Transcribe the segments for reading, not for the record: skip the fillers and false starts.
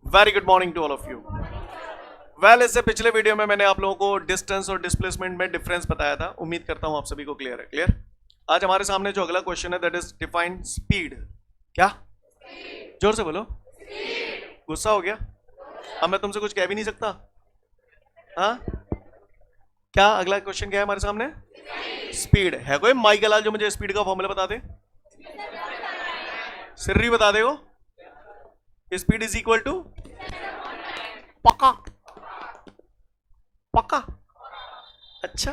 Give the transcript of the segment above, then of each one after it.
Very good morning to all of you. Well, इससे पिछले video में मैंने आप लोगों को डिस्टेंस और डिस्प्लेसमेंट में डिफरेंस बताया था। उम्मीद करता हूं आप सभी को क्लियर है। क्लियर? आज हमारे सामने जो अगला क्वेश्चन है दैट इज डिफाइन स्पीड। क्या? जोर से बोलो। गुस्सा हो गया? अब मैं तुमसे कुछ कह भी नहीं सकता। हाँ, क्या अगला क्वेश्चन क्या है हमारे सामने? स्पीड है। कोई माइक लाल जो मुझे स्पीड का फॉर्मूला बता दे? सिर्री बता दे वो। स्पीड इज इक्वल टू पक्का पक्का। अच्छा,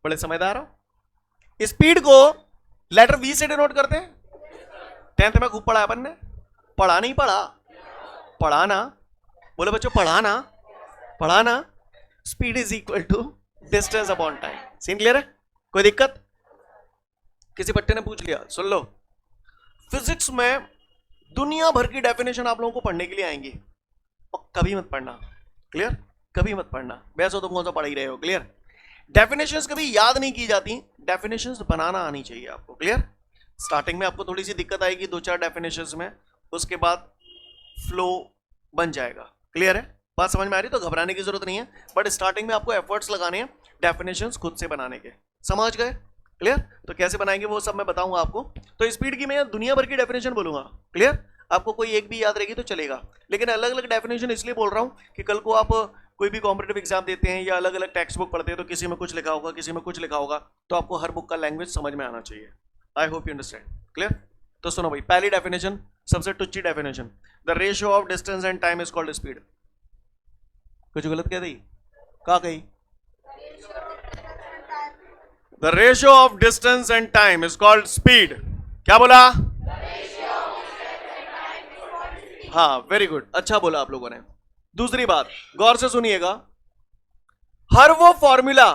बड़े समझदार हो। स्पीड को लेटर वी से डिनोट करते हैं। 10th में खूब पढ़ा अपन ने। पढ़ा नहीं पढ़ा? पढ़ाना। बोले बच्चों पढ़ाना पढ़ाना। Speed is equal to distance upon time. Scene clear है? कोई दिक्कत? किसी बट्टे ने पूछ लिया, सुन लो, फिजिक्स में दुनिया भर की डेफिनेशन आप लोगों को पढ़ने के लिए आएंगी और कभी मत पढ़ना। क्लियर? कभी मत पढ़ना। वैसे तुम कौन सा पढ़ ही रहे हो। क्लियर? डेफिनेशंस कभी याद नहीं की जाती, डेफिनेशंस बनाना आनी चाहिए आपको। क्लियर? स्टार्टिंग में आपको थोड़ी सी दिक्कत आएगी 2-4 डेफिनेशंस में, उसके बाद फ्लो बन जाएगा। क्लियर है? बात समझ में आ रही? तो घबराने की जरूरत नहीं है, बट स्टार्टिंग में आपको एफर्ट्स लगाने हैं डेफिनेशंस खुद से बनाने के। समझ गए? क्लियर? तो कैसे बनाएंगे वो सब मैं बताऊंगा आपको। तो स्पीड की मैं दुनिया भर की डेफिनेशन बोलूंगा। क्लियर? आपको कोई एक भी याद रहेगी तो चलेगा, लेकिन अलग अलग डेफिनेशन इसलिए बोल रहा हूं कि कल को आप कोई भी कॉम्पिटेटिव एग्जाम देते हैं या अलग अलग टेक्स्ट बुक पढ़ते हैं तो किसी में कुछ लिखा होगा, किसी में कुछ लिखा होगा, तो आपको हर बुक का लैंग्वेज समझ में आना चाहिए। I hope you understand. Clear? तो सुनो भाई, पहली डेफिनेशन, सबसे टुच्ची definition, the ratio of distance and time is called speed. कुछ गलत कह दी? कहा कही? The ratio of distance and time is called speed. क्या बोला? हाँ, वेरी गुड, अच्छा बोला आप लोगों ने। दूसरी बात, गौर से सुनिएगा, हर वो फॉर्मूला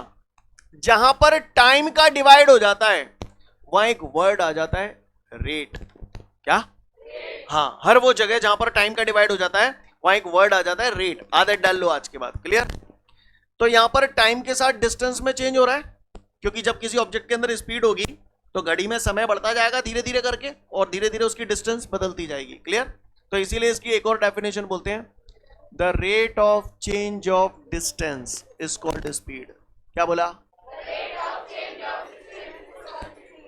जहां पर टाइम का डिवाइड हो जाता है वहां एक वर्ड आ जाता है, रेट। क्या? हाँ, हर वो जगह जहां पर टाइम का डिवाइड हो जाता है वहां एक वर्ड आ जाता है, रेट। आदत डाल लो आज के बाद। क्लियर? तो यहां पर टाइम के साथ डिस्टेंस में चेंज हो रहा है, क्योंकि जब किसी ऑब्जेक्ट के अंदर स्पीड होगी तो घड़ी में समय बढ़ता जाएगा धीरे धीरे करके, और धीरे धीरे उसकी डिस्टेंस बदलती जाएगी। क्लियर? तो इसीलिए इसकी एक और डेफिनेशन बोलते हैं, the rate of change of distance is called speed. क्या बोला?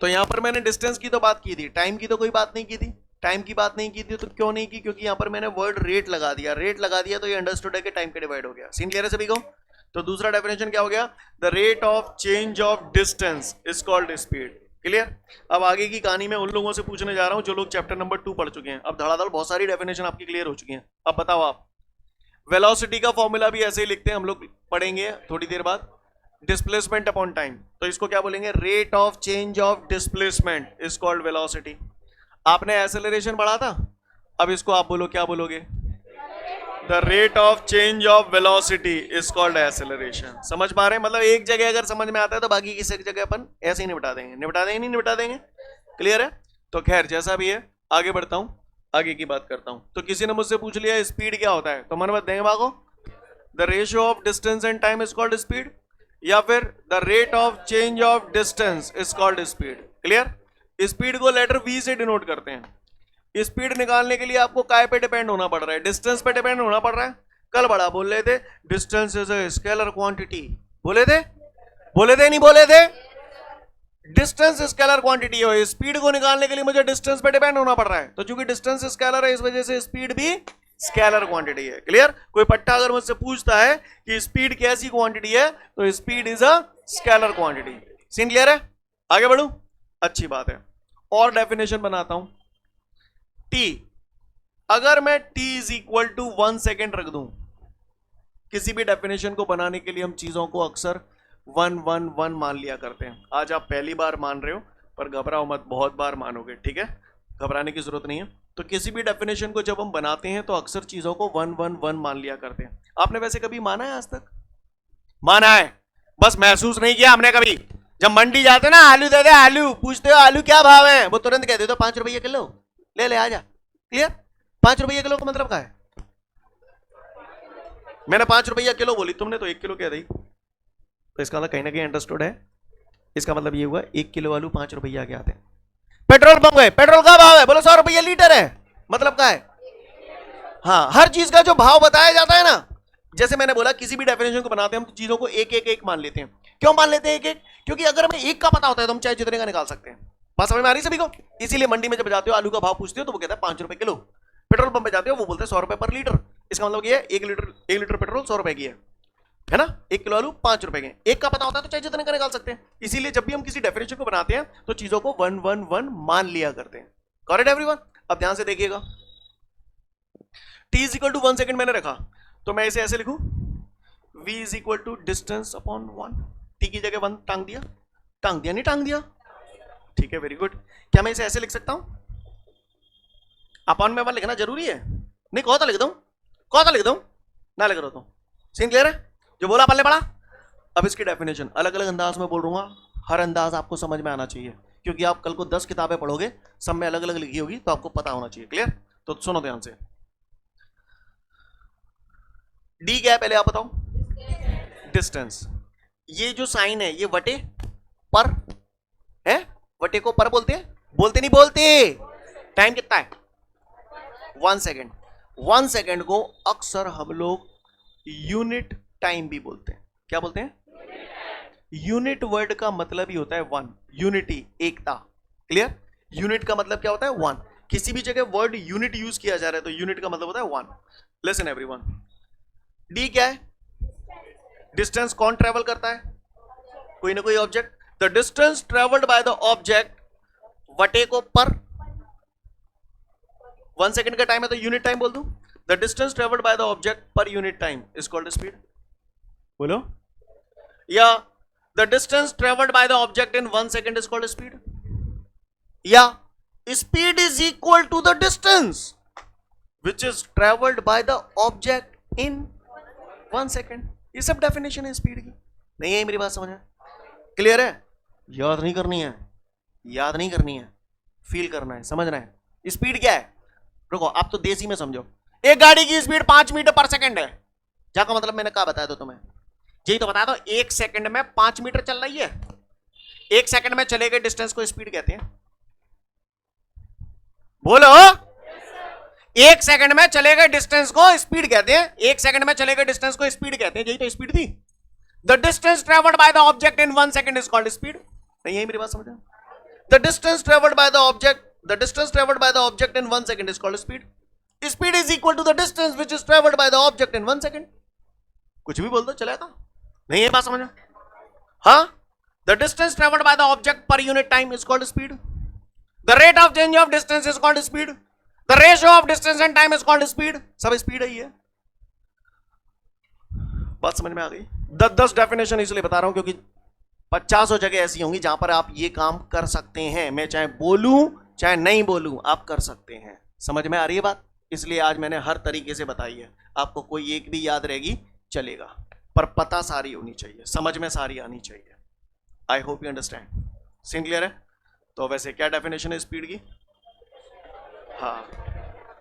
तो यहां पर मैंने डिस्टेंस की तो बात की थी, टाइम की तो कोई बात नहीं की थी। टाइम की बात नहीं की थी तो क्यों नहीं की? क्योंकि यहां पर मैंने वर्ड रेट लगा दिया। रेट लगा दिया तो ये अंडरस्टूड है कि टाइम का डिवाइड हो गया। सीन क्लियर है सभी को? तो दूसरा डेफिनेशन क्या हो गया? The rate of change of distance is called speed. Clear? अब आगे की कहानी में उन लोगों से पूछने जा रहा हूं जो लोग चैप्टर नंबर 2 पढ़ चुके हैं। अब धड़ाधड़ बहुत सारी डेफिनेशन आपकी क्लियर हो चुकी हैं। अब बताओ आप, वेलोसिटी का फॉर्मूला भी ऐसे ही लिखते हैं, हम लोग पढ़ेंगे थोड़ी देर बाद। डिस्प्लेसमेंट अपॉन टाइम, तो इसको क्या बोलेंगे? Rate of change of displacement is called velocity. आपने एक्सेलरेशन पढ़ा था, अब इसको आप बोलो, क्या बोलोगे? The rate of change of velocity is called acceleration. समझ पा रहे हैं? मतलब एक जगह अगर समझ में आता है तो बाकी किसी जगह अपन ऐसे ही निपटा देंगे। निपटा देंगे नहीं निपटा देंगे? क्लियर है? तो खैर जैसा भी है, आगे बढ़ता हूं, आगे की बात करता हूं। तो किसी ने मुझसे पूछ लिया स्पीड क्या होता है, तो मन मत देंगे भागो। The ratio of distance and time is called speed, या फिर the rate of change of distance is called speed. Clear? Speed को लेटर वी से डिनोट करते हैं। स्पीड निकालने के लिए आपको काय पे डिपेंड होना पड़ रहा है? डिस्टेंस पे डिपेंड होना पड़ रहा है। कल बड़ा बोल रहे थे distance is a scalar quantity. बोले थे? बोले थे नहीं बोले थे? डिस्टेंस स्केलर क्वांटिटी है। स्पीड को निकालने के लिए मुझे डिस्टेंस पे डिपेंड होना पड़ रहा है, तो चूंकि डिस्टेंस स्केलर है इस वजह से स्पीड भी स्केलर क्वांटिटी है। क्लियर? कोई पट्टा अगर मुझसे पूछता है कि स्पीड कैसी क्वांटिटी है, तो speed is a scalar quantity. Scene clear है? आगे बढ़ू? अच्छी बात है। और डेफिनेशन बनाता हूं। टी, अगर मैं t is equal to 1 second रख दूं, किसी भी डेफिनेशन को बनाने के लिए हम चीजों को अक्सर 1 मान लिया करते हैं। आज आप पहली बार मान रहे हो, पर घबराओ मत, बहुत बार मानोगे। ठीक है? घबराने की जरूरत नहीं है। तो किसी भी डेफिनेशन को जब हम बनाते हैं तो अक्सर चीजों को 1 मान लिया करते हैं। आपने वैसे कभी माना है आज तक? माना है, बस महसूस नहीं किया हमने कभी। जब मंडी जाते ना, आलू दे दे, आलू पूछते हो आलू क्या भाव है, वो तुरंत कह देते 5 रुपये किलो, ले ले आजा। क्लियर? 5 रुपये किलो का मतलब क्या है? मैंने 5 रुपया किलो बोली, तुमने तो 1 किलो कह दी, तो इसका मतलब कहीं ना कहीं अंडरस्टूड है। इसका मतलब ये हुआ 1 किलो आलू 5 रुपया के आते हैं। पेट्रोल पंप है, पेट्रोल का भाव है, बोलो 100 रुपया लीटर है, मतलब क्या है? हाँ, हर चीज का जो भाव बताया जाता है ना, जैसे मैंने बोला किसी भी डेफिनेशन को बनाते हैं हम चीजों को एक एक एक मान लेते हैं। क्यों मान लेते हैं एक एक? क्योंकि अगर हमें एक का पता होता है तो हम चाहे जितने का निकाल सकते हैं। बात समझ में आ रही सभी को? इसीलिए मंडी में जब जाते हो आलू का भाव पूछते हो तो वो कहता है 5 रुपए किलो। पेट्रोल पंप पे जाते हो वो बोलते हैं 100 रुपए पर लीटर। इसका मतलब ये है 1 लीटर पेट्रोल 100 रुपए की है ना। 1 किलो आलू 5 रुपए के। एक का पता होता है तो चाहे जितने का निकाल सकते हैं। इसीलिए जब भी हम किसी डेफिनेशन को बनाते हैं तो चीजों को 1 1 1 मान लिया करते हैं। Correct everyone? अब ध्यान से देखिएगा, t is equal to 1 second मैंने रखा तो मैं इसे ऐसे लिखूं, v is equal to distance upon 1। t की जगह 1 टांग दिया, नहीं टांग दिया? ठीक है, वेरी गुड। क्या मैं इसे ऐसे लिख सकता हूं? अपॉन में 1 लिखना जरूरी है? नहीं, कहो तो लिख दूं, ना लिख रहा तो सीन क्लियर है? जो बोला पल्ले पड़ा। अब इसकी डेफिनेशन अलग अलग अंदाज में बोल दूंगा, हर अंदाज आपको समझ में आना चाहिए, क्योंकि आप कल को 10 किताबें पढ़ोगे, सब में अलग अलग लिखी होगी, तो आपको पता होना चाहिए। क्लियर? तो सुनो ध्यान से। डी क्या है पहले आप बताओ? डिस्टेंस। ये जो साइन है ये वटे पर है, वटे को पर बोलते हैं? बोलते नहीं बोलते? टाइम कितना है? 1 सेकेंड। 1 सेकेंड को अक्सर हम लोग यूनिट टाइम भी बोलते हैं। क्या बोलते हैं? यूनिट वर्ड का मतलब ही होता है 1, यूनिटी, एकता। क्लियर? यूनिट का मतलब क्या होता है? 1। किसी भी जगह वर्ड यूनिट यूज किया जा रहा है तो यूनिट का मतलब होता है 1। लिसन एवरीवन, डी क्या है? डिस्टेंस। कौन ट्रेवल करता है? कोई ना कोई object. The distance travelled by the object वटे को पर, 1 सेकेंड का टाइम है तो यूनिट टाइम बोल दूं। The distance travelled by the object per unit time is called speed. बोलो। या the distance travelled by the object in 1 second is called speed. या speed is equal to the distance which is travelled by the object in 1 second. ये सब definition है speed की। नहीं है मेरी बात समझ में? क्लियर है? याद नहीं करनी है, याद नहीं करनी है, फील करना है, समझना है। स्पीड क्या है? रुको, आप तो देसी में समझो। एक गाड़ी की स्पीड 5 मीटर पर सेकंड है। क्या का मतलब मैंने कहा बताया दो तुम्हें? यही तो बताया दो। 1 सेकंड में 5 मीटर चल रही है। 1 सेकंड में चले गए डिस्टेंस को स्पीड कहते हैं। बोलो। 1 सेकंड में चले गए डिस्टेंस को स्पीड कहते हैं। 1 सेकंड में चले गए डिस्टेंस को स्पीड कहते हैं। यही तो स्पीड थी। The distance travelled by the object in 1 second is called speed. नहीं है मेरी बात समझ? The distance travelled by the object, the distance travelled by the object in 1 second is called speed. Speed is equal to the distance which is travelled by the object in 1 second. कुछ भी बोल दो चलेगा। नहीं है बात समझ? हाँ, the distance travelled by the object per unit time is called speed. The rate of change of distance is called speed. The ratio of distance and time is called speed. सब स्पीड है। ये बात समझ में आ गई? 10 definition इसलिए बता रहा हूं क्योंकि 50 जगह ऐसी होंगी जहां पर आप ये काम कर सकते हैं। मैं चाहे बोलूं चाहे नहीं बोलूं, आप कर सकते हैं। समझ में आ रही है बात? इसलिए आज मैंने हर तरीके से बताई है। आपको कोई एक भी याद रहेगी चलेगा, पर पता सारी होनी चाहिए, समझ में सारी आनी चाहिए। I hope you understand. Scene clear है? तो वैसे क्या डेफिनेशन है स्पीड की? हाँ,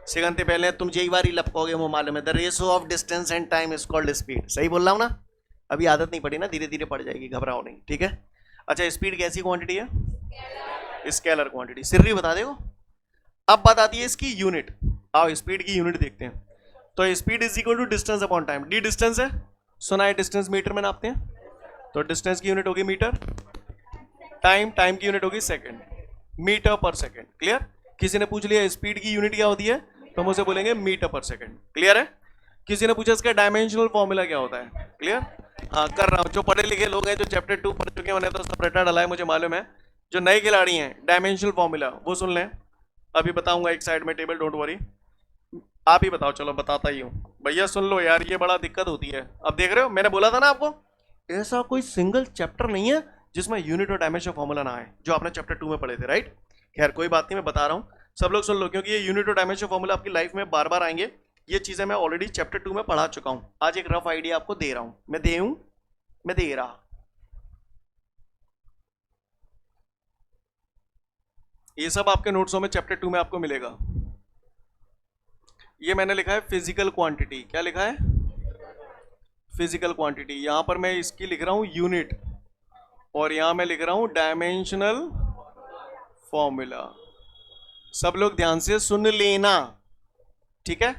सिगंते पहले तुम यही बार ही लपकोगे, वो मालूम है। The ratio of distance and time is called speed. सही बोल रहा हूं ना? अभी आदत नहीं पड़ी ना, धीरे धीरे पड़ जाएगी, घबराओ नहीं। ठीक है? अच्छा, स्पीड कैसी क्वांटिटी है? Scalar quantity. सिर्री बता देगा। अब बात आती है इसकी यूनिट। आओ स्पीड की यूनिट देखते हैं। तो speed is equal to distance upon time. D distance है, सुना है? डिस्टेंस मीटर में नापते हैं, तो डिस्टेंस की यूनिट होगी मीटर। टाइम की यूनिट होगी सेकंड, मीटर पर सेकंड। क्लियर? किसी ने पूछ लिया स्पीड की यूनिट क्या होती है, तो हम उसे बोलेंगे मीटर पर सेकंड। क्लियर है? किसी ने पूछा इसका डायमेंशनल फॉर्मूला क्या होता है? क्लियर? हाँ, कर रहा हूँ। जो पढ़े लिखे लोग हैं, जो चैप्टर 2 पढ़ चुके हैं, उन्हें तो सेपरेटर डाला है, मुझे मालूम है। जो नए खिलाड़ी हैं, डायमेंशनल फॉर्मूला वो सुन लें, अभी बताऊंगा एक साइड में टेबल, डोंट वरी। आप ही बताओ, चलो बताता ही हूँ। भैया सुन लो यार, ये बड़ा दिक्कत होती है। अब देख रहे हो, मैंने बोला था ना आपको, ऐसा कोई सिंगल चैप्टर नहीं है जिसमें यूनिट और डायमेंशन फॉर्मूला ना आए, जो आपने चैप्टर 2 में पढ़े थे, राइट? खैर कोई बात नहीं, मैं बता रहा हूँ, सब लोग सुन लो, क्योंकि ये यूनिट और डायमेंशन फॉर्मूला आपकी लाइफ में बार बार आएंगे। ये चीजें मैं ऑलरेडी चैप्टर 2 में पढ़ा चुका हूँ। आज एक रफ आइडिया आपको दे रहा हूँ। मैं दे रहा। ये सब आपके नोट्सों में चैप्टर 2 में आपको मिलेगा। ये मैंने लिखा है फिजिकल क्वांटिटी। क्या लिखा है? Physical quantity. यहां पर मैं इसकी लिख रहा हूं यूनिट, और यहां मैं लिख रहा हूं डायमेंशनल फॉर्मूला। सब लोग ध्यान से सुन लेना, ठीक है?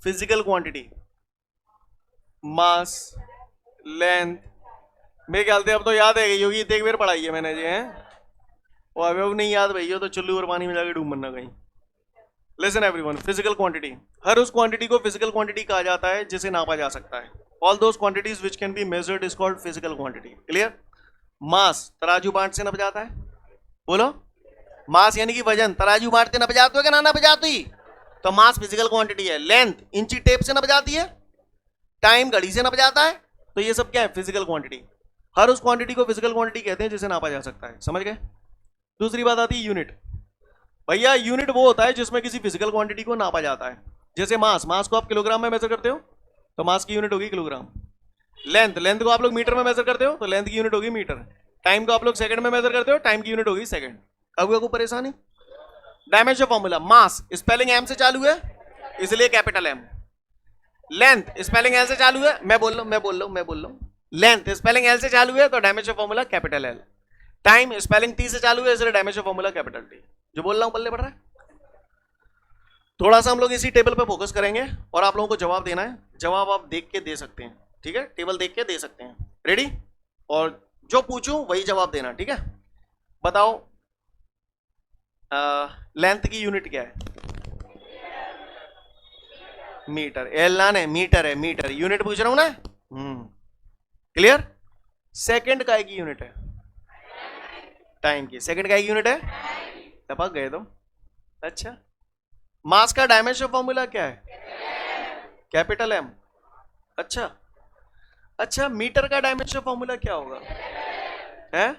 फिजिकल क्वांटिटी, मास, लेंथ, मेरे ख्याल से अब तो याद है योगी, एक बार पढ़ाई है मैंने जी हैं, वो अब नहीं याद भैया तो चुल्लू और पानी में जाके डूब मरना कहीं। लिसन एवरीवन, फिजिकल क्वांटिटी, हर उस क्वांटिटी को फिजिकल क्वांटिटी कहा जाता है जिसे नापा जा सकता है। All those quantities which can be measured is called physical quantity. Clear? Mass तराजू बांट से नप जाता है, बोलो। मास यानी कि वजन, तराजू बांट से नप जाते हो कि ना नप जाती, तो मास फिजिकल क्वांटिटी है। लेंथ इंची टेप से नप जाती है, टाइम घड़ी से नप जाता है, तो ये सब क्या है? Physical quantity. हर उस क्वांटिटी को फिजिकल क्वांटिटी कहते हैं जिसे नापा जा सकता है। समझ गए? दूसरी बात आती है यूनिट। भैया यूनिट वो होता है जिसमें किसी फिजिकल क्वांटिटी को नापा जाता है। जैसे मास, मास को आप किलोग्राम में मेजर करते हो तो मास की यूनिट होगी किलोग्राम। लेंथ, लेंथ को आप लोग मीटर में मेजर करते हो तो लेंथ की यूनिट होगी मीटर। टाइम को आप लोग सेकंड में मेजर करते हो, टाइम की यूनिट होगी सेकंड। अब कोई परेशानी? Dimension formula, mass spelling M से चालू है इसलिए capital M. Length spelling L से चालू है, मैं बोल रहा हूं लेंथ स्पेलिंग एल से चालू है तो dimension formula capital L. Time spelling T से चालू है इसलिए डायमेंशन फॉर्मूला कैपिटल टी। जो बोल रहा हूं पल्ले पड़ रहा है? थोड़ा सा हम लोग इसी टेबल पे फोकस करेंगे और आप लोगों को जवाब देना है। जवाब आप देख के दे सकते हैं, ठीक है? टेबल देख के दे सकते हैं। रेडी? और जो पूछूं वही जवाब देना, ठीक है? बताओ लेंथ की यूनिट क्या है? मीटर। एल ना है, मीटर है, मीटर। यूनिट पूछ रहा हूं ना। क्लियर? सेकंड काय की यूनिट है? टाइम की। सेकंड काय की यूनिट है? टपक गए तुम। अच्छा, मास का डायमेंशन फॉर्मूला क्या है? Capital M. अच्छा अच्छा, मीटर का डायमेंशन फॉर्मूला क्या होगा? है?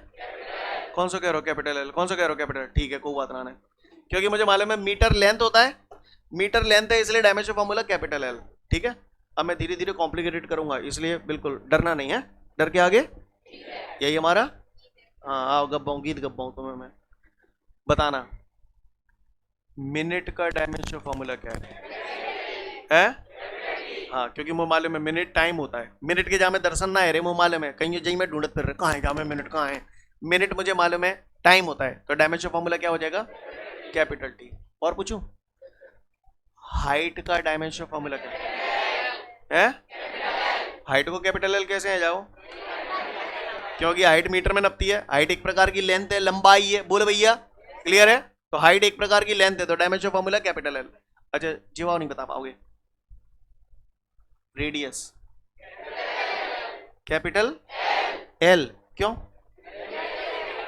कौन सा कह रहे हो? Capital L. कौन सा कह रहे हो? कैपिटल। ठीक है, कोई बात ना है, क्योंकि मुझे मालूम है मीटर लेंथ होता है, मीटर लेंथ है इसलिए डायमेंशन फॉर्मूला कैपिटल एल। ठीक है? अब मैं धीरे धीरे कॉम्प्लिकेटेड करूंगा, इसलिए बिल्कुल डरना नहीं है। डर के आगे यही हमारा। हाँ आओ, गब्बाऊं, गीत गब्बाऊं तुम्हें मैं। बताना मिनट का डायमेंशन फॉर्मूला क्या है? हाँ, क्योंकि मुँह मालूम है मिनट टाइम होता है। मिनट के जा में दर्शन ना है रे, मुँह मालूम है, कहीं जहीं में ढूंढत फिर रहे कहाँ है, जा में मिनट कहाँ है। मिनट मुझे मालूम है टाइम होता है, तो डायमेंशन फॉर्मूला क्या हो जाएगा? Capital T. और पूछूं, हाइट का डायमेंशन फॉर्मूला क्या है? हाइट को कैपिटल एल कैसे है? जाओ, क्योंकि हाइट मीटर में नपती है। हाइट एक प्रकार की लेंथ है, लंबाई है। बोले भैया, क्लियर है? तो हाइट एक प्रकार की लेंथ है, तो डायमेंशन फॉर्मूला कैपिटल एल। अच्छा, जीवाओ नहीं बता पाओगे। Radius capital L. क्यों?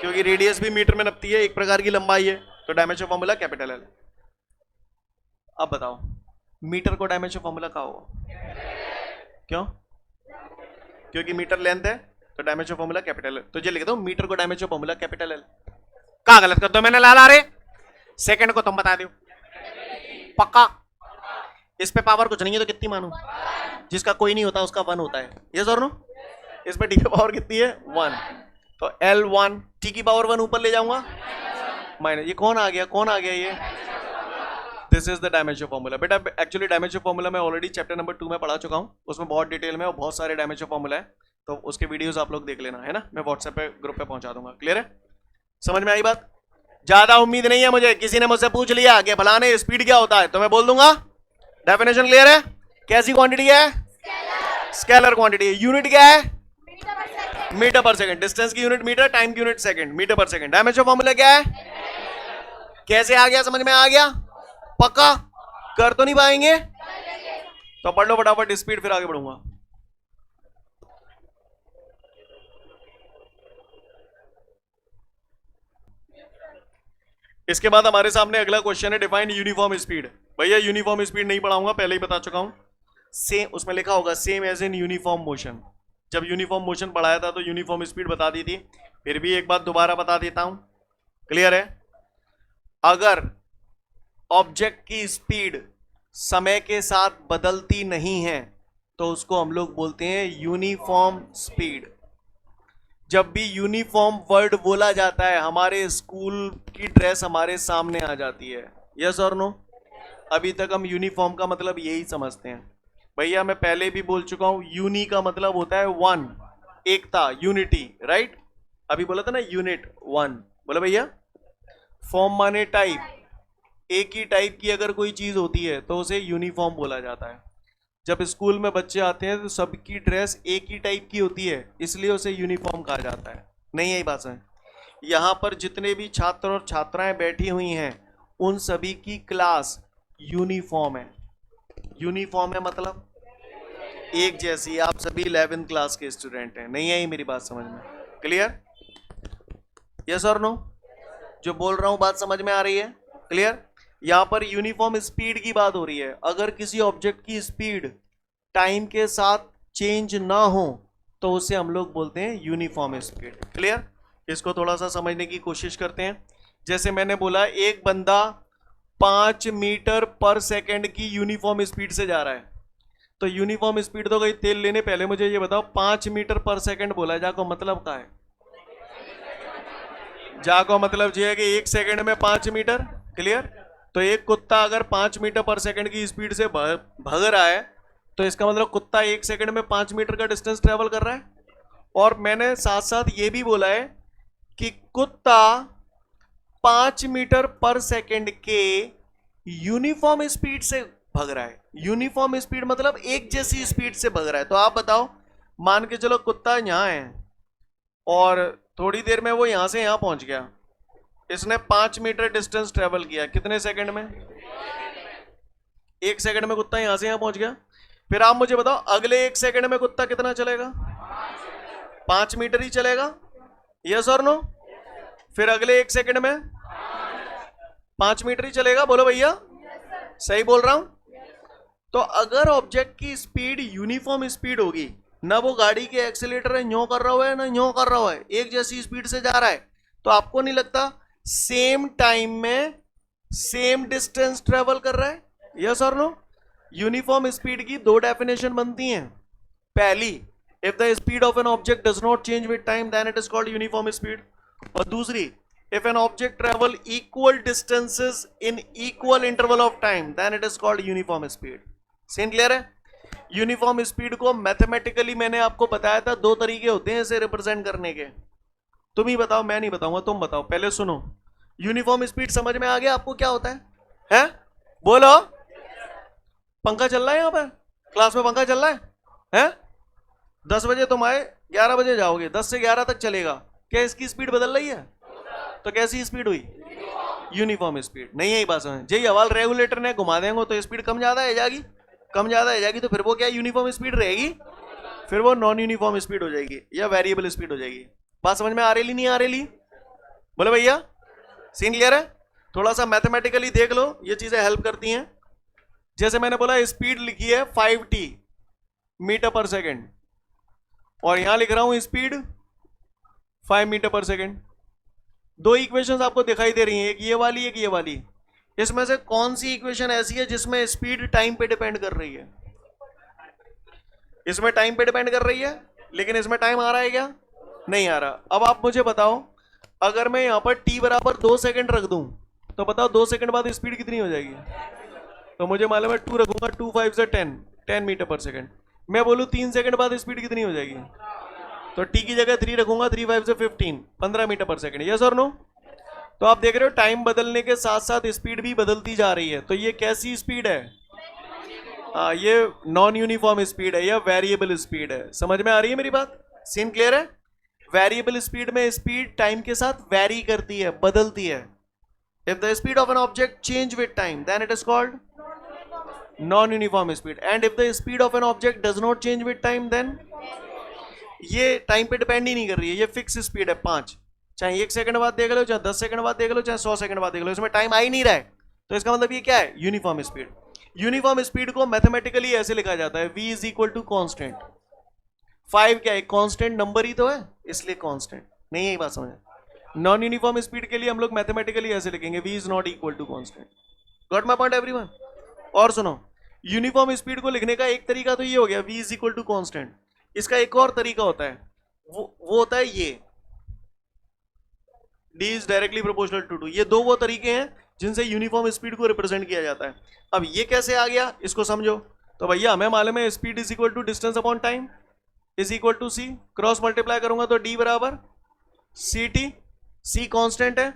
क्योंकि रेडियस भी मीटर में नपती है, एक प्रकार की लंबाई है, तो डायमेंशन फॉर्मूला कैपिटल एल। अब बताओ मीटर को डायमेंशन फॉर्मूला क्या होगा? क्यों? क्योंकि मीटर लेंथ है, तो डायमेंशन फॉर्मूला कैपिटल एल। तो ये लिख दो, मीटर को डायमेंशन फॉर्मूला कैपिटल एल। क्या गलत कर दो मैंने? लाला रे, सेकंड को तुम बता दो पक्का। इस पे पावर कुछ नहीं है तो कितनी मानो? जिसका कोई नहीं होता उसका 1 होता है। ये सर नो, इस पे टी की पावर कितनी है? 1। तो L1 टी की पावर 1 ऊपर ले जाऊंगा माइनस। ये कौन आ गया? कौन आ गया ये? This is the dimension formula. बेटा एक्चुअली डायमेंशन फॉर्मूला मैं ऑलरेडी चैप्टर नंबर 2 में पढ़ा चुका हूँ, उसमें बहुत डिटेल में और बहुत सारे डायमेंशन फॉर्मूला है, तो उसके वीडियोस आप लोग देख लेना, है ना? मैं व्हाट्सएप पे ग्रुप पे पहुंचा दूंगा। क्लियर है? समझ में आई बात? ज्यादा उम्मीद नहीं है मुझे। किसी ने मुझसे पूछ लिया कि फलाने स्पीड क्या होता है, तो मैं बोल दूंगा डेफिनेशन। क्लियर है? कैसी क्वांटिटी है? स्केलर क्वांटिटी है। यूनिट क्या है? मीटर पर सेकंड। डिस्टेंस की यूनिट मीटर, टाइम की यूनिट सेकंड, मीटर पर सेकंड। डायमेंशन फॉर्मूला क्या है? कैसे आ गया? समझ में आ गया? पक्का? कर तो नहीं पाएंगे? तो पढ़ लो फटाफट स्पीड, फिर आगे बढ़ूंगा। इसके बाद हमारे सामने अगला क्वेश्चन है, डिफाइन यूनिफॉर्म स्पीड। भैया यूनिफॉर्म स्पीड नहीं पढ़ाऊंगा, पहले ही बता चुका हूं। सेम, उसमें लिखा होगा same as in uniform motion. जब यूनिफॉर्म मोशन पढ़ाया था तो यूनिफॉर्म स्पीड बता दी थी, फिर भी एक बात दोबारा बता देता हूं। क्लियर है? अगर ऑब्जेक्ट की स्पीड समय के साथ बदलती नहीं है तो उसको हम लोग बोलते हैं यूनिफॉर्म स्पीड। जब भी यूनिफॉर्म वर्ड बोला जाता है, हमारे स्कूल की ड्रेस हमारे सामने आ जाती है। यस और नो? अभी तक हम यूनिफॉर्म का मतलब यही समझते हैं। भैया मैं पहले भी बोल चुका हूं, यूनी का मतलब होता है 1, एकता, यूनिटी, राइट? अभी बोला था ना यूनिट 1, बोला भैया। फॉर्म माने टाइप, एक ही टाइप की अगर कोई चीज होती है तो उसे यूनिफॉर्म बोला जाता है। जब स्कूल में बच्चे आते हैं तो सबकी ड्रेस एक ही टाइप की होती है, इसलिए उसे यूनिफॉर्म कहा जाता है। नहीं यही बात है। यहाँ पर जितने भी छात्र और छात्राएं बैठी हुई हैं उन सभी की क्लास यूनिफॉर्म है। यूनिफॉर्म है मतलब एक जैसी, आप सभी 11th क्लास के स्टूडेंट हैं। नहीं आई मेरी बात समझ में? क्लियर? यस और नो? जो बोल रहा हूं बात समझ में आ रही है? क्लियर? यहां पर यूनिफॉर्म स्पीड की बात हो रही है। अगर किसी ऑब्जेक्ट की स्पीड टाइम के साथ चेंज ना हो तो उसे हम लोग बोलते हैं यूनिफॉर्म स्पीड। क्लियर? इसको थोड़ा सा समझने की कोशिश करते हैं। जैसे मैंने बोला एक बंदा 5 मीटर पर सेकंड की यूनिफॉर्म स्पीड से जा रहा है, तो यूनिफॉर्म स्पीड तो गई तेल लेने। पहले मुझे ये बताओ 5 मीटर पर सेकंड बोला जाको मतलब क्या है? जाको मतलब ये है कि 1 सेकंड में 5 मीटर। क्लियर? तो एक कुत्ता अगर 5 मीटर पर सेकंड की स्पीड से भाग रहा है तो इसका मतलब कुत्ता 1 सेकंड में 5 मीटर का डिस्टेंस ट्रेवल कर रहा है। और मैंने साथ साथ ये भी बोला है कि कुत्ता 5 मीटर पर सेकंड के यूनिफॉर्म स्पीड से भाग रहा है। यूनिफॉर्म स्पीड मतलब एक जैसी स्पीड से भाग रहा है। तो आप बताओ, मान के चलो कुत्ता यहां है और थोड़ी देर में वो यहां से यहां पहुंच गया। इसने 5 मीटर डिस्टेंस ट्रेवल किया कितने सेकंड में? 1 सेकंड में कुत्ता यहां से यहां पहुंच गया। फिर आप मुझे बताओ अगले 1 सेकंड में कुत्ता कितना चलेगा? 5 मीटर ही चलेगा। यस और नो? फिर अगले 1 सेकंड में 5 मीटर ही चलेगा। बोलो भैया, सही बोल रहा हूं? तो अगर ऑब्जेक्ट की स्पीड यूनिफॉर्म स्पीड होगी, ना वो गाड़ी के एक्सीलेटर है न्यो कर रहा हुआ है ना न्यो कर रहा हुआ है, एक जैसी स्पीड से जा रहा है, तो आपको नहीं लगता सेम टाइम में सेम डिस्टेंस ट्रेवल कर रहा है? यस और नो? यूनिफॉर्म स्पीड की 2 डेफिनेशन बनती हैं। पहली, if the speed of an object does not change with time then it is called uniform speed. और दूसरी, if an object travel equal distances in equal interval of time then it is called uniform speed। Scene clear है? Uniform speed को mathematically मैंने आपको बताया था 2 तरीके होते हैं इसे रिप्रेजेंट करने के। तुम ही बताओ, मैं नहीं बताऊंगा, तुम बताओ। पहले सुनो, यूनिफॉर्म स्पीड समझ में आ गया आपको क्या होता है? हैं? बोलो। पंखा चल रहा है यहाँ पर क्लास में? पंखा चल रहा है? हैं? 10 बजे तुम आए, 11 बजे जाओगे, 10 से 11 तक चलेगा। क्या इसकी स्पीड बदल रही है? तो कैसी स्पीड हुई? Uniform speed. नहीं यही बात समझ? यही हवाल रेगुलेटर ने घुमा देंगे तो स्पीड कम ज्यादा है जाएगी, कम ज्यादा है जाएगी, तो फिर वो क्या यूनिफॉर्म स्पीड रहेगी? फिर वो नॉन यूनिफॉर्म स्पीड हो जाएगी या वेरिएबल स्पीड हो जाएगी। बात समझ में आ रही नहीं आ रही? बोले भैया, सीन क्लियर है? थोड़ा सा मैथमेटिकली देख लो, ये चीजें हेल्प करती हैं। जैसे मैंने बोला स्पीड लिखी है 5t मीटर पर सेकेंड और यहां लिख रहा हूं स्पीड 5 मीटर पर सेकेंड। 2 इक्वेशंस आपको दिखाई दे रही हैं, एक ये वाली एक ये वाली। इसमें से कौन सी इक्वेशन ऐसी है जिसमें स्पीड टाइम पे डिपेंड कर रही है? इसमें टाइम पे डिपेंड कर रही है, लेकिन इसमें टाइम आ रहा है क्या? नहीं आ रहा। अब आप मुझे बताओ, अगर मैं यहां पर t बराबर 2 सेकंड रख दूं तो बताओ 2 सेकंड बाद स्पीड कितनी हो जाएगी? तो मुझे मालूम है 2 रखूंगा, 2 5 से 10 मीटर पर सेकंड। मैं बोलूं 3 सेकंड बाद स्पीड कितनी हो जाएगी? तो t की जगह 3 रखूंगा, 3 5 से 15 मीटर पर सेकंड। यस और नो? तो आप देख रहे हो टाइम बदलने के साथ साथ स्पीड भी बदलती जा रही है। तो ये कैसी स्पीड है? ये नॉन यूनिफॉर्म स्पीड है या वेरिएबल स्पीड है। समझ में आ रही है मेरी बात? सीन क्लियर है? वेरिएबल स्पीड में स्पीड टाइम के साथ वेरी करती है, बदलती है। If the speed of an object change with time then it is called non uniform speed. And if the speed of an object does not change with time then, ये time पे depend ही नहीं कर रही है, ये fix speed है 5। चाहे 1 सेकंड बाद देख लो, चाहे 10 सेकंड बाद देख लो, चाहे 100 सेकंड बाद देख लो, इसमें टाइम आ ही नहीं रहा है। तो इसका मतलब ये क्या है? Uniform speed. यूनिफॉर्म स्पीड को मैथमेटिकली ऐसे लिखा जाता है, v is equal to constant. 5 क्या है? कॉन्स्टेंट नंबर ही तो है, इसलिए कॉन्स्टेंट। नहीं यही बात समझ? नॉन यूनिफॉर्म स्पीड के लिए हम लोग मैथमेटिकली ऐसे लिखेंगे, v is not equal to constant. Got my point everyone? और सुनो, यूनिफॉर्म स्पीड को लिखने का एक तरीका तो ये हो गया, v is equal to constant. इसका एक और तरीका होता है, वो होता है ये, d is directly proportional to 2। ये 2 वो तरीके हैं जिनसे यूनिफॉर्म स्पीड को रिप्रेजेंट किया जाता है। अब ये कैसे आ गया इसको समझो। तो भैया हमें मालूम है speed is equal to distance upon time is equal to c, cross multiply करूंगा तो d बराबर ct। c कांस्टेंट है,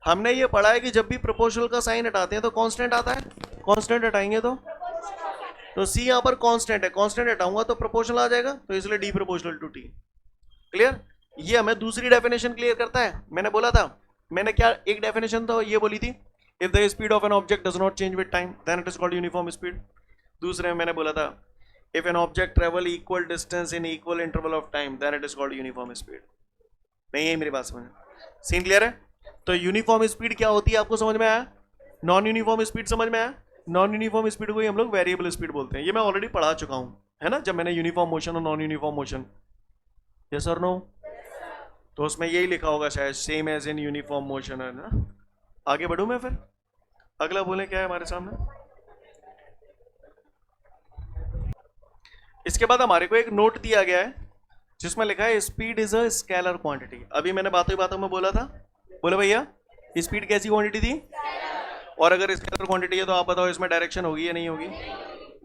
हमने ये पढ़ा है कि जब भी प्रोपोर्शनल का साइन हटाते हैं तो कांस्टेंट आता है, कांस्टेंट हटाएंगे तो सी यहाँ पर कांस्टेंट है, कांस्टेंट हटाऊंगा तो प्रोपोर्शनल आ जाएगा, तो इसलिए D proportional to T. Clear? ये हमें दूसरी डेफिनेशन क्लियर करता है। मैंने बोला था, मैंने क्या एक डेफिनेशन तो ये बोली थी, if the speed of an object does not change with time then it is called uniform speed. दूसरे में मैंने बोला था, if an object travel equal distance in equal interval of time then it is called uniform speed. नहीं है मेरी बात समझ? सीन क्लियर है? तो यूनिफॉर्म स्पीड क्या होती है आपको समझ में आया? नॉन यूनिफॉर्म स्पीड समझ में आया? नॉन यूनिफॉर्म स्पीड को ही हम लोग वेरिएबल स्पीड बोलते हैं। ये मैं ऑलरेडी पढ़ा चुका हूं, है ना, जब मैंने यूनिफॉर्म मोशन और नॉन यूनिफॉर्म मोशन। यस और नो? तो उसमें यही लिखा होगा शायद, same as in uniform motion, है ना। आगे बढ़ूं मैं फिर? अगला बोले क्या है हमारे सामने? इसके बाद हमारे को एक नोट दिया गया है जिसमें लिखा है speed is a scalar quantity. अभी मैंने बातों ही बातों में बोला था, बोले भैया स्पीड कैसी क्वांटिटी थी? और अगर स्केलर क्वांटिटी है तो आप बताओ इसमें डायरेक्शन होगी या नहीं होगी?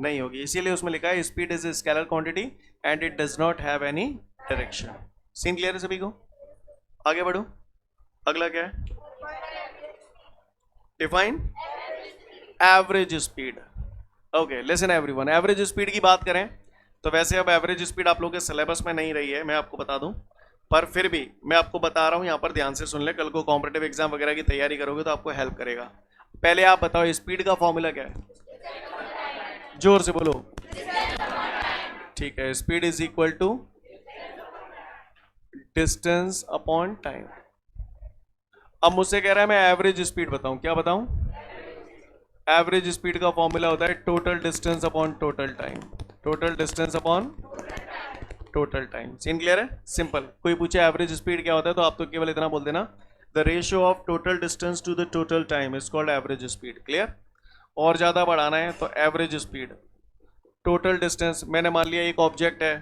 नहीं होगी। इसीलिए उसमें लिखा है speed is a scalar quantity and it does not have any direction. Scene clear है सभी को? आगे बढ़ो, अगला क्या है? Define average speed. Okay listen everyone, average speed की बात करें तो वैसे अब एवरेज स्पीड आप लोगों के सिलेबस में नहीं रही है, मैं आपको बता दूं, पर फिर भी मैं आपको बता रहा हूं, यहां पर ध्यान से सुन ले, कल को कॉम्पिटिटिव एग्जाम वगैरह की तैयारी करोगे तो आपको हेल्प करेगा। पहले आप बताओ स्पीड का फॉर्मूला क्या है? जोर से बोलो। ठीक है, speed is equal to distance upon time. अब मुझसे कह रहा है मैं एवरेज स्पीड बताऊं, क्या बताऊं? एवरेज स्पीड का फॉर्मूला होता है total distance upon total time, total distance upon total time. Scene clear है? सिंपल। कोई पूछे एवरेज स्पीड क्या होता है तो आप तो केवल इतना बोल देना, the ratio of total distance to the total time is called average speed. Clear? और ज़्यादा बढ़ाना है तो एवरेज स्पीड, टोटल डिस्टेंस, मैंने मान लिया एक ऑब्जेक्ट है,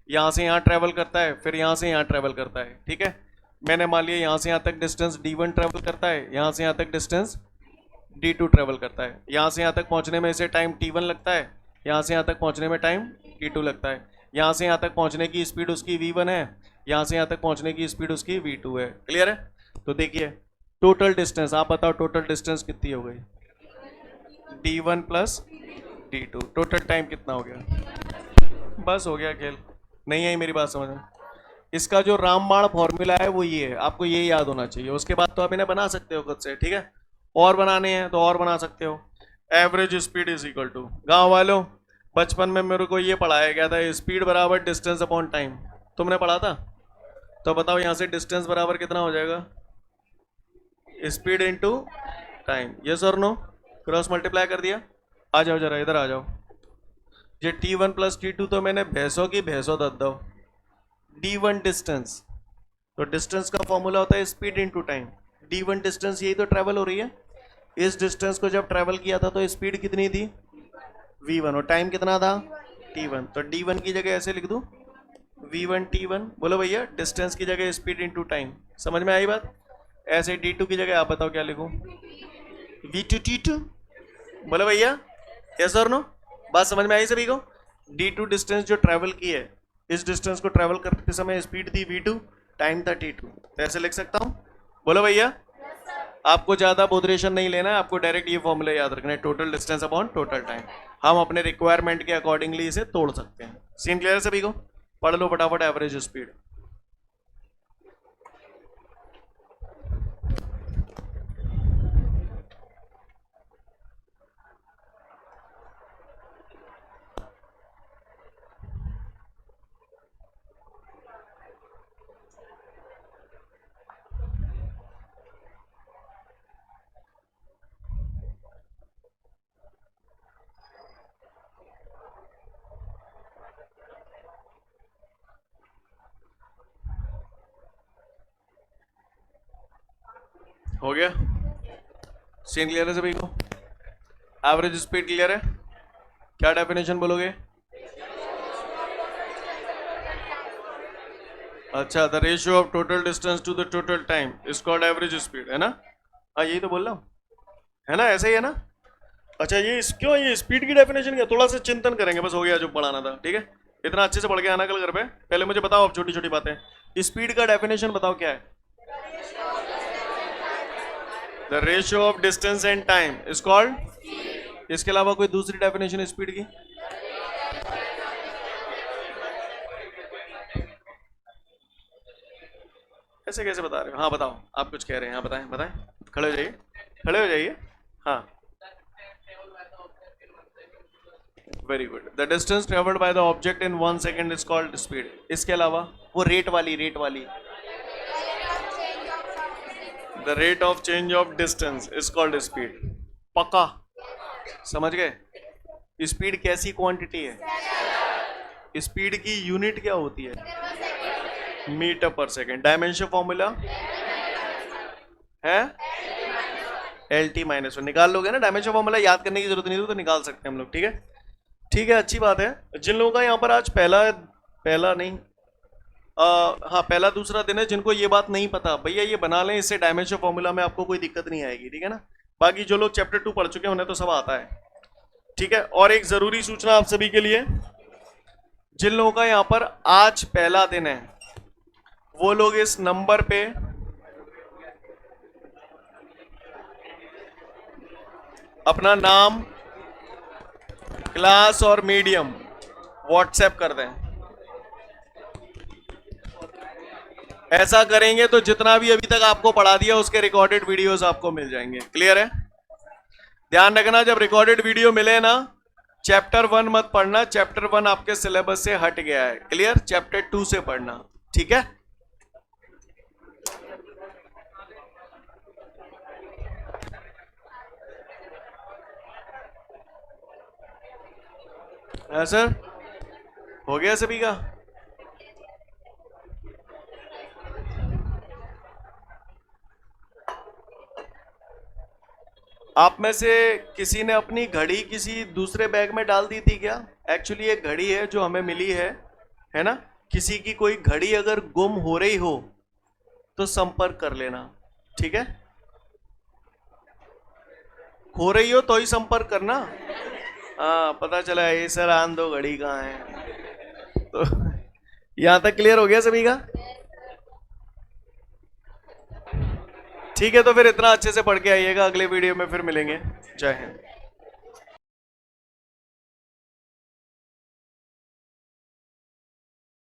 यहाँ से यहाँ ट्रेवल करता है, फिर यहाँ से यहाँ ट्रेवल करता है, ठीक है, मैंने मान लिया यहाँ से यहाँ तक डिस्टेंस d1 ट्रेवल करता है, यहाँ से यहाँ तक डिस्टेंस d2 ट्रेवल करता है, यहाँ से यहाँ तक पहुँचने में इसे टाइम t1 लगता है, यहाँ से यहाँ तक पहुँचने में टाइम t2 लगता है, यहाँ से यहाँ तक पहुँचने की स्पीड उसकी v1 है, यहाँ से यहाँ तक पहुँचने की स्पीड उसकी v2 है। क्लियर है? तो देखिए टोटल डिस्टेंस, आप बताओ टोटल डिस्टेंस कितनी हो गई? d1 plus d2। Total time कितना हो गया? बस हो गया खेल। नहीं आई मेरी बात समझ में? इसका जो रामबाण फॉर्मूला है वो ये है, आपको ये याद होना चाहिए। उसके बाद तो आप इन्हें बना सकते हो खुद से, ठीक है, और बनाने हैं तो और बना सकते हो। Average speed is equal to, गाँव वालों बचपन में मेरे को ये पढ़ाया गया था, स्पीड बराबर डिस्टेंस अपॉन टाइम, तुमने पढ़ा था? तो बताओ यहाँ से डिस्टेंस बराबर कितना हो जाएगा? Speed into time. यस और नो? क्रॉस मल्टीप्लाई कर दिया। आ जाओ जरा इधर आ जाओ। ये t1 प्लस t2 तो मैंने भैंसों की भैंसों दे दो। d1 डिस्टेंस, तो डिस्टेंस का फॉर्मूला होता है speed into time. d1 distance यही तो ट्रेवल हो रही है। इस डिस्टेंस को जब ट्रेवल किया था तो स्पीड कितनी थी? v1, और टाइम कितना था? t1। तो d1 की जगह ऐसे लिख दूं, v1 t1। बोलो भैया डिस्टेंस की जगह स्पीड इंटू टाइम। समझ में आई बात? ऐसे d2 की जगह आप बताओ क्या लिखूं? v2 t2। बोलो भैया यस और नो? बात समझ में आई सभी को? d2 डिस्टेंस जो ट्रैवल की है, इस डिस्टेंस को ट्रैवल करते समय स्पीड थी v2, टाइम था t2। तो ऐसे लिख सकता हूं? बोलो भैया। आपको ज्यादा बोधरेशन नहीं लेना है, आपको डायरेक्ट ये फॉर्मूला याद रखना है, total distance upon total time. हम अपने रिक्वायरमेंट के अकॉर्डिंगली इसे तोड़ सकते हैं। सीन क्लियर है सभी को? पढ़ लो फटाफट एवरेज स्पीड। हो गया? सीन क्लियर है सभी को? एवरेज स्पीड क्लियर है? क्या डेफिनेशन बोलोगे? अच्छा, the ratio of total distance to the total time is called average speed, है ना? हाँ यही तो बोल रहा हूँ, है ना? ऐसे ही है ना? अच्छा ये क्यों ये स्पीड की डेफिनेशन क्या? थोड़ा सा चिंतन करेंगे, बस हो गया जो पढ़ाना था, ठीक है? इतना अच्छे से पढ़ के आना कल घर पे। पहले मुझे बताओ अब छोटी छोटी बातें, स्पीड का डेफिनेशन बताओ क्या है? The ratio of distance and time is called. इसके अलावा कोई दूसरी डेफिनेशन स्पीड की? ऐसे कैसे बता रहे हो? हाँ बताओ, आप कुछ कह रहे हैं, हाँ बताएं बताएं, खड़े हो जाइए, खड़े हो जाइए। हाँ, very good. The distance travelled by the object in 1 second is called speed. इसके अलावा वो रेट वाली the rate of change of distance is called speed. पक्का समझ गए? स्पीड कैसी क्वांटिटी है? स्पीड की यूनिट क्या होती है? मीटर पर सेकेंड। डायमेंशन फॉर्मूला है LT-1। निकाल लोगे ना डायमेंशन फॉर्मूला, याद करने की जरूरत नहीं तो निकाल सकते हैं हम लोग। ठीक है, ठीक है, अच्छी बात है। जिन लोगों का यहाँ पर आज पहला नहीं, हाँ पहला दूसरा दिन है, जिनको ये बात नहीं पता भैया ये बना लें, इससे डायमेंशन फॉर्मूला में आपको कोई दिक्कत नहीं आएगी। ठीक है ना? बाकी जो लोग चैप्टर 2 पढ़ चुके हैं उन्हें तो सब आता है। ठीक है, और एक जरूरी सूचना आप सभी के लिए, जिन लोगों का यहाँ पर आज पहला दिन है वो लोग इस नंबर पे अपना नाम, क्लास और मीडियम व्हाट्सएप कर दें। ऐसा करेंगे तो जितना भी अभी तक आपको पढ़ा दिया उसके रिकॉर्डेड वीडियोस आपको मिल जाएंगे। क्लियर है? ध्यान रखना, जब रिकॉर्डेड वीडियो मिले ना, चैप्टर 1 मत पढ़ना, चैप्टर 1 आपके सिलेबस से हट गया है। क्लियर? चैप्टर 2 से पढ़ना। ठीक है? हाँ सर, हो गया सभी का? आप में से किसी ने अपनी घड़ी किसी दूसरे बैग में डाल दी थी क्या? एक्चुअली एक घड़ी है जो हमें मिली है ना? किसी की कोई घड़ी अगर गुम हो रही हो तो संपर्क कर लेना। ठीक है? खो रही हो तो ही संपर्क करना। हाँ, पता चला ये सर आन दो घड़ी कहाँ है। तो यहां तक क्लियर हो गया सभी का? ठीक है, तो फिर इतना अच्छे से पढ़ के आइएगा, अगले वीडियो में फिर मिलेंगे। जय हिंद।